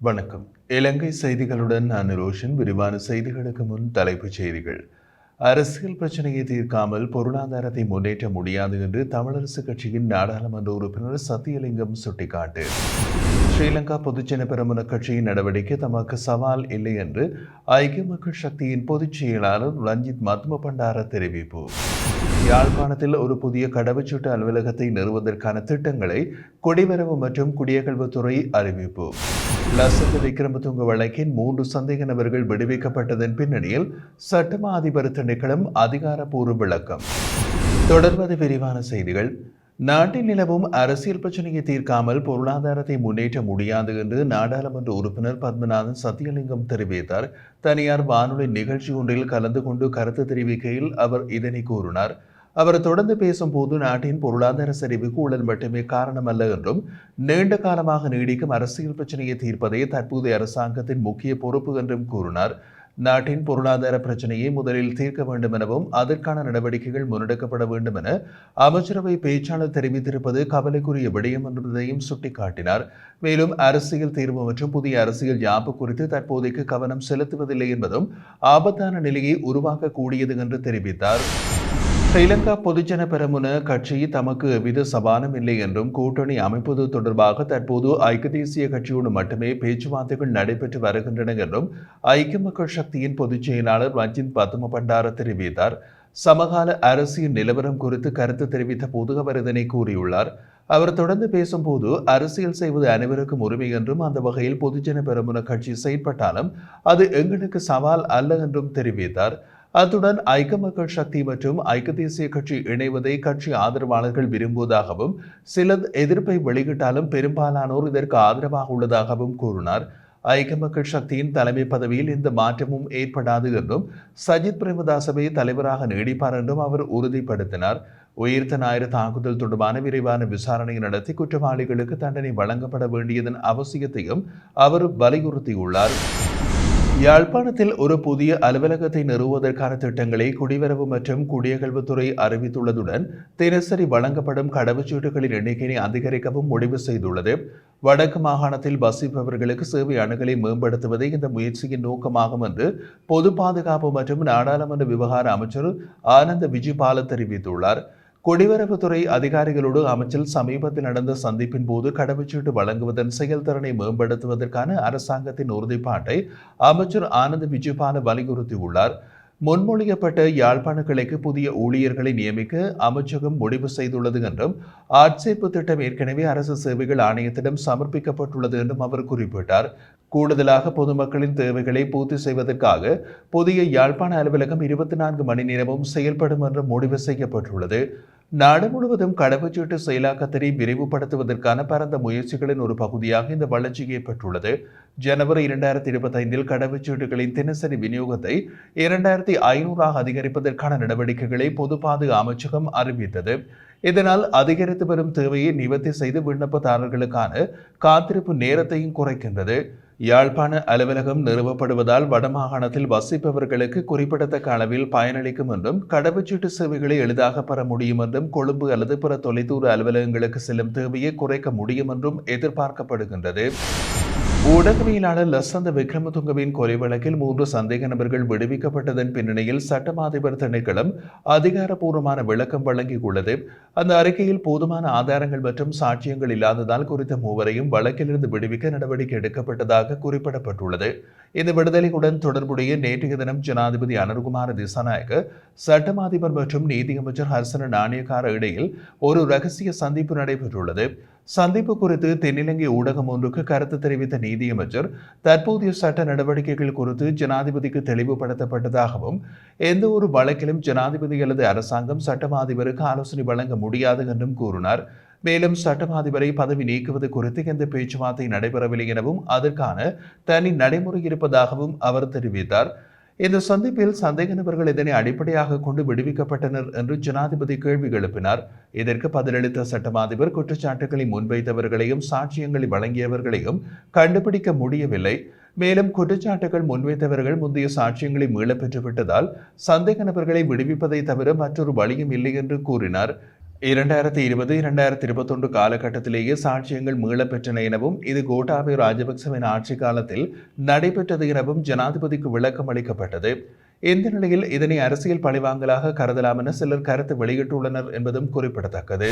வணக்கம். இலங்கை செய்திகளுடன் நான் ரோஷன். விரிவான செய்திகளுக்கு முன் தலைப்புச் செய்திகள். அரசியல் பிரச்சனையை தீர்க்காமல் பொருளாதாரத்தை முன்னேற்ற முடியாது என்று தமிழரசு கட்சியின் நாடாளுமன்ற உறுப்பினர் சத்தியலிங்கம் சுட்டிக்காட்டு. ஸ்ரீலங்கா பொதுஜன பெரமுன கட்சியின் நடவடிக்கை தமக்கு சவால் இல்லை என்று ஐக்கிய மக்கள் சக்தியின் பொதுச் செயலாளர் ரஞ்சித் மத்துமபண்டார தெரிவிப்பு. யாழ்ப்பாணத்தில் ஒரு புதிய கடவுச்சீட்டு அலுவலகத்தை நிறுவுவதற்கான திட்டங்களை குடிவரவு மற்றும் குடியகல்வுத்துறை அறிவிப்பு. லசந்த விக்ரமதுங்க வழக்கின் 3 சந்தேக நபர்கள் விடுவிக்கப்பட்டதன் பின்னணியில் சட்டமா அதிபர் திணைக்களம் அதிகாரப்பூர்வ விளக்கம். தொடர்வது விரிவான செய்திகள். நாட்டில் நிலவும் அரசியல் பிரச்சனையை தீர்க்காமல் பொருளாதாரத்தை முன்னேற்ற முடியாது என்று நாடாளுமன்ற உறுப்பினர் பத்மநாதன் சத்தியலிங்கம் தெரிவித்தார். தனியார் வானொலி நிகழ்ச்சி ஒன்றில் கலந்து கொண்டு கருத்து தெரிவிக்கையில் அவர் இதனை கூறினார். அவர் தொடர்ந்து பேசும்போது நாட்டின் பொருளாதார சரிவுக்கு ஊழல் மட்டுமே காரணமல்ல என்றும் நீண்ட காலமாக நீடிக்கும் அரசியல் பிரச்சனையை தீர்ப்பதே தற்போதைய அரசாங்கத்தின் முக்கிய பொறுப்பு என்றும் கூறினார். நாட்டின் பொருளாதார பிரச்சனையை முதலில் தீர்க்க வேண்டும் எனவும் அதற்கான நடவடிக்கைகள் முன்னெடுக்கப்பட வேண்டும் என அமைச்சரவை பேச்சாளர் தெரிவித்திருப்பது கவலைக்குரிய விடயம் என்பதையும் சுட்டிக்காட்டினார். மேலும் அரசியல் தீர்வு மற்றும் புதிய அரசியல் யாப்பு குறித்து தற்போதைக்கு கவனம் செலுத்துவதில்லை என்பதும் ஆபத்தான நிலையை உருவாக்கக்கூடியது என்று தெரிவித்தார். ஸ்ரீலங்கா பொதுஜன பெரமுன கட்சி தமக்கு எவ்வித சவாலும் இல்லை என்றும் கூட்டணி அமைப்பது தொடர்பாக தற்போது ஐக்கிய தேசிய கட்சியோடு மட்டுமே பேச்சுவார்த்தைகள் நடைபெற்று வருகின்றன என்றும் ஐக்கிய மக்கள் சக்தியின் பொதுச் செயலாளர் ரஞ்சித் மத்துமபண்டார தெரிவித்தார். சமகால அரசியல் நிலவரம் குறித்து கருத்து தெரிவித்த போது அவர் இதனை கூறியுள்ளார். அவர் தொடர்ந்து பேசும்போது அரசியல் செய்வது அனைவருக்கும் உரிமை என்றும் அந்த வகையில் பொதுஜன பெரமுன கட்சி செயற்பட்டாலும் அது எங்களுக்கு சவால் அல்ல என்றும் தெரிவித்தார். அத்துடன் ஐக்கிய மக்கள் சக்தி மற்றும் ஐக்கிய தேசிய கட்சி இணைவதை கட்சி ஆதரவாளர்கள் விரும்புவதாகவும் சிலர் எதிர்ப்பை வெளியிட்டாலும் பெரும்பாலானோர் இதற்கு ஆதரவாக உள்ளதாகவும் கூறினார். ஐக்கிய மக்கள் சக்தியின் தலைமை பதவியில் இந்த மாற்றமும் ஏற்படாது என்றும் சஜித் பிரேமதாசவை தலைவராக நீடிப்பார் என்றும் அவர் உறுதிப்படுத்தினார். உயிர்த்த ஞாயிறு தாக்குதல் தொடர்பான விரைவான விசாரணை நடத்தி குற்றவாளிகளுக்கு தண்டனை வழங்கப்பட வேண்டியதன் அவசியத்தையும் அவர் வலியுறுத்தியுள்ளார். யாழ்ப்பாணத்தில் ஒரு புதிய அலுவலகத்தை நிறுவுவதற்கான திட்டங்களை குடிவரவு மற்றும் குடியகல்வுத்துறை அறிவித்துள்ளதுடன் தினசரி வழங்கப்படும் கடவுச்சீட்டுகளின் எண்ணிக்கையை அதிகரிக்கவும் முடிவு செய்துள்ளது. வடக்கு மாகாணத்தில் வசிப்பவர்களுக்கு சேவை அணுகலை மேம்படுத்துவதே இந்த முயற்சியின் நோக்கமாகும் என்று பொது பாதுகாப்பு மற்றும் நாடாளுமன்ற விவகார அமைச்சர் ஆனந்த விஜயபால தெரிவித்துள்ளார். குடிவரவுத்துறை அதிகாரிகளோடு அமைச்சர் சமீபத்தில் நடந்த சந்திப்பின் போது கடவுச்சீட்டு வழங்குவதன் செயல்திறனை மேம்படுத்துவதற்கான அரசாங்கத்தின் உறுதிப்பாட்டை அமைச்சர் ஆனந்த விஜயபால வலியுறுத்தியுள்ளார். முன்மொழியப்பட்ட யாழ்ப்பாண கிளைக்கு புதிய ஊழியர்களை நியமிக்க அமைச்சகம் முடிவு செய்துள்ளது என்றும் ஆட்சேர்ப்பு திட்டம் ஏற்கனவே அரசு சேவைகள் ஆணையத்திடம் சமர்ப்பிக்கப்பட்டுள்ளது என்றும் அவர் குறிப்பிட்டார். கூடுதலாக பொதுமக்களின் தேவைகளை பூர்த்தி செய்வதற்காக புதிய யாழ்ப்பாண அலுவலகம் 24 மணி நேரமும் செயல்படும் என்று முடிவு செய்யப்பட்டுள்ளது. நாடு முழுவதும் கடவுச்சீட்டு செயலாக்கத்தினை விரிவுபடுத்துவதற்கான பரந்த முயற்சிகளின் ஒரு பகுதியாக இந்த வளர்ச்சி ஏற்பட்டுள்ளது. ஜனவரி 2025 கடவுச்சீட்டுகளின் தினசரி விநியோகத்தை 2500 அதிகரிப்பதற்கான நடவடிக்கைகளை பொது பாதுகாப்பு அமைச்சகம் அறிவித்தது. இதனால் அதிகரித்து வரும் தேவையை நிவர்த்தி செய்து விண்ணப்பதாரர்களுக்கான காத்திருப்பு நேரத்தையும் குறைக்கின்றது. யாழ்ப்பாண அலுவலகம் நிறுவப்படுவதால் வடமாகாணத்தில் வசிப்பவர்களுக்கு குறிப்பிடத்தக்க அளவில் பயனளிக்கும் என்றும் கடவுச்சீட்டு சேவைகளை எளிதாக பெற முடியும் என்றும் கொழும்பு அல்லது பிற தொலைதூர அலுவலகங்களுக்கு செல்லும் தேவையை குறைக்க முடியும் என்றும் எதிர்பார்க்கப்படுகின்றது. ஊடகவியலாளர் லசந்த விக்ரமதுங்கவின் கொலை வழக்கில் 3 சந்தேக நபர்கள் விடுவிக்கப்பட்டதன் பின்னணியில் சட்டமா அதிபர் திணைக்களம் அதிகாரப்பூர்வமான விளக்கம் வழங்கியுள்ளது. அந்த அறிக்கையில் போதுமான ஆதாரங்கள் மற்றும் சாட்சியங்கள் இல்லாததால் குறித்த மூவரையும் வழக்கிலிருந்து விடுவிக்க நடவடிக்கை எடுக்கப்பட்டதாக குறிப்பிடப்பட்டுள்ளது. இந்த விடுதலையுடன் தொடர்புடைய நேற்றைய தினம் ஜனாதிபதி அனுர்குமார திசாநாயக்க சட்டமா அதிபர் மற்றும் நீதியமைச்சர் ஹர்சன நாணயக்கார இடையில் ஒரு ரகசிய சந்திப்பு நடைபெற்றுள்ளது. சந்திப்பு குறித்து தென்னிலங்கை ஊடகம் ஒன்றுக்கு கருத்து தெரிவித்த நீதியமைச்சர் தற்போதைய சட்ட நடவடிக்கைகள் குறித்து ஜனாதிபதிக்கு தெளிவுபடுத்தப்பட்டதாகவும் எந்த ஒரு வழக்கிலும் ஜனாதிபதி அல்லது அரசாங்கம் சட்டமா அதிபருக்கு ஆலோசனை வழங்க முடியாது என்றும் கூறினார். மேலும் சட்டமா அதிபரை பதவி நீக்குவது குறித்து எந்த பேச்சுவார்த்தை நடைபெறவில்லை எனவும் அதற்கான தனி நடைமுறை இருப்பதாகவும் அவர் தெரிவித்தார். இந்த சந்திப்பில் சந்தேக நபர்கள் இதனை அடிப்படையாக கொண்டு விடுவிக்கப்பட்டனர் என்று ஜனாதிபதி கேள்வி எழுப்பினார். இதற்கு பதிலளித்த சட்டமா அதிபர் குற்றச்சாட்டுகளை முன்வைத்தவர்களையும் சாட்சியங்களை வழங்கியவர்களையும் கண்டுபிடிக்க முடியவில்லை. மேலும் குற்றச்சாட்டுகள் முன்வைத்தவர்கள் முந்தைய சாட்சியங்களை மீளப் பெற்றுவிட்டதால் சந்தேக நபர்களை விடுவிப்பதை தவிர மற்றொரு வழியும் இல்லை என்று கூறினார். 2020-2021 காலகட்டத்திலேயே சாட்சியங்கள் மீளப்பெற்றன எனவும் இது கோட்டாபய ராஜபக்சவின் ஆட்சி காலத்தில் நடைபெற்றது எனவும் ஜனாதிபதிக்கு விளக்கம் அளிக்கப்பட்டது. இந்த நிலையில் இதனை அரசியல் பழிவாங்கலாக கருதலாம் என சிலர் கருத்து வெளியிட்டுள்ளனர் என்பதும் குறிப்பிடத்தக்கது.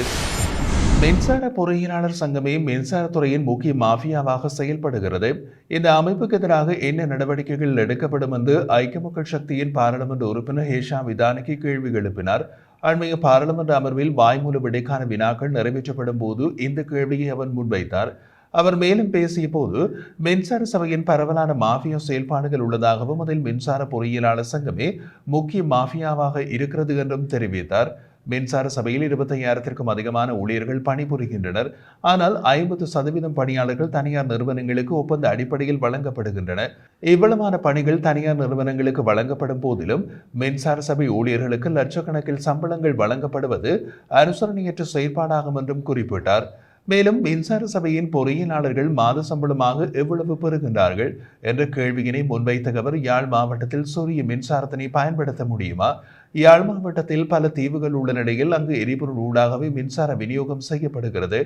மின்சார பொறியியலாளர் சங்கமே மின்சாரத்துறையின் முக்கிய மாஃபியாவாக செயல்படுகிறது. இந்த அமைப்புக்கு எதிராக என்ன நடவடிக்கைகள் எடுக்கப்படும் என்று ஐக்கிய மக்கள் சக்தியின் பாராளுமன்ற உறுப்பினர் ஹேஷா விதானிக்கு கேள்வி எழுப்பினார். அண்மைய பாராளுமன்ற அமர்வில் வாய்மூல விடைக்கான வினாக்கள் நிறைவேற்றப்படும் போது இந்த கேள்வியை அவர் முன்வைத்தார். அவர் மேலும் பேசிய போது மின்சார சபையின் பரவலான மாஃபியா செயல்பாடுகள் உள்ளதாகவும் அதில் மின்சார பொறியியலாளர் சங்கமே முக்கிய மாஃபியாவாக இருக்கிறது என்றும் தெரிவித்தார். மின்சார சபையில் 25,000க்கும் அதிகமான ஊழியர்கள் பணிபுரிகின்றனர். ஆனால் 50% பணியாளர்கள் தனியார் நிறுவனங்களுக்கு ஒப்பந்த அடிப்படையில் வழங்கப்படுகின்றன. இவ்வளவான பணிகள் தனியார் நிறுவனங்களுக்கு வழங்கப்படும் போதிலும் மின்சார சபை ஊழியர்களுக்கு லட்சக்கணக்கில் சம்பளங்கள் வழங்கப்படுவது அனுசரணையற்ற செயற்பாடாகும் என்றும் குறிப்பிட்டார். மேலும் மின்சார சபையின் பொறியியலாளர்கள் மாத சம்பளமாக எவ்வளவு பெறுகின்றார்கள் என்ற கேள்வியினை முன்வைத்த அவர், யாழ் மாவட்டத்தில் சூரிய மின்சாரத்தினை பயன்படுத்த முடியுமா? யாழ் மாவட்டத்தில் பல தீவுகள் உள்ள நிலையில் அங்கு எரிபொருள் ஊடாகவே மின்சார விநியோகம் செய்யப்படுகிறது.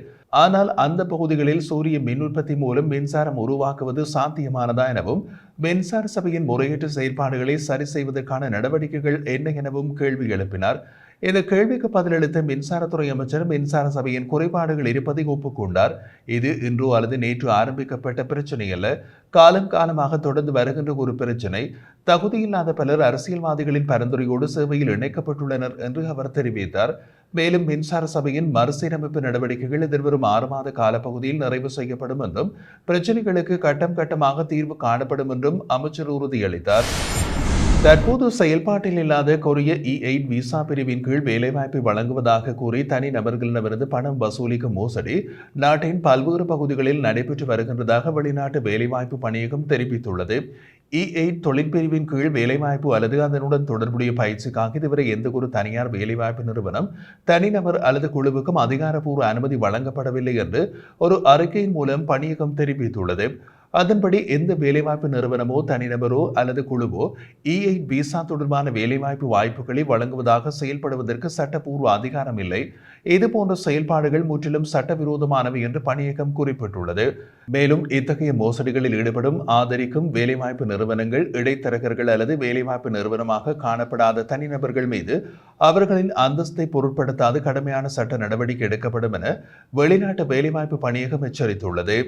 ஆனால் அந்த பகுதிகளில் சூரிய மின் உற்பத்தி மூலம் மின்சாரம் உருவாக்குவது சாத்தியமானதா எனவும், மின்சார சபையின் முறையீட்டு செயற்பாடுகளை சரி செய்வதற்கான நடவடிக்கைகள் என்ன எனவும் கேள்வி எழுப்பினார். இந்த கேள்விக்கு பதிலளித்த மின்சாரத்துறை அமைச்சர் மின்சார சபையின் குறைபாடுகள் இருப்பதை ஒப்புக்கொண்டார். இது இன்றோ அல்லது நேற்று ஆரம்பிக்கப்பட்ட பிரச்சனை அல்ல, காலம் காலமாக தொடர்ந்து வருகின்ற ஒரு பிரச்சனை. தகுதியில்லாத பலர் அரசியல்வாதிகளின் பரிந்துரையோடு சேவையில் இணைக்கப்பட்டுள்ளனர் என்று அவர் தெரிவித்தார். மேலும் மின்சார சபையின் மறுசீரமைப்பு நடவடிக்கைகள் எதிர்வரும் 6 மாத காலப்பகுதியில் நிறைவு செய்யப்படும் என்றும் பிரச்சனைகளுக்கு கட்டம் கட்டமாக தீர்வு காணப்படும் என்றும் அமைச்சர் உறுதியளித்தார். தற்போது செயல்பாட்டில் இல்லாத கொரிய E8 விசா பிரிவின் கீழ் வேலைவாய்ப்பை வழங்குவதாக கூறி தனி நபர்களிடமிருந்து பணம் வசூலிக்கும் மோசடி நாட்டின் பல்வேறு பகுதிகளில் நடைபெற்று வருகின்றதாக வெளிநாட்டு வேலைவாய்ப்பு பணியகம் தெரிவித்துள்ளது. E8 தொழிற்பிரிவின் கீழ் வேலைவாய்ப்பு அல்லது அதனுடன் தொடர்புடைய பயிற்சிக்காக இதுவரை எந்தவொரு தனியார் வேலைவாய்ப்பு நிறுவனம், தனிநபர் அல்லது குழுவுக்கும் அதிகாரப்பூர்வ அனுமதி வழங்கப்படவில்லை என்று ஒரு அறிக்கையின் மூலம் பணியகம் தெரிவித்துள்ளது. அதன்படி எந்த வேலைவாய்ப்பு நிறுவனமோ தனிநபரோ அல்லது குழுவோ E8 விசா தொடர்பான வேலைவாய்ப்பு வாய்ப்புகளை வழங்குவதாக செயல்படுவதற்கு சட்டப்பூர்வ அதிகாரம் இல்லை. இதுபோன்ற செயல்பாடுகள் முற்றிலும் சட்டவிரோதமானவை என்று பணியகம் குறிப்பிட்டுள்ளது. மேலும் இத்தகைய மோசடிகளில் ஈடுபடும், ஆதரிக்கும் வேலைவாய்ப்பு நிறுவனங்கள், இடைத்தரகர்கள் அல்லது வேலைவாய்ப்பு நிறுவனமாக காணப்படாத தனிநபர்கள் மீது அவர்களின் அந்தஸ்தை பொருட்படுத்தாது கடுமையான சட்ட நடவடிக்கை எடுக்கப்படும் என வெளிநாட்டு வேலைவாய்ப்பு பணியகம் எச்சரித்துள்ளது.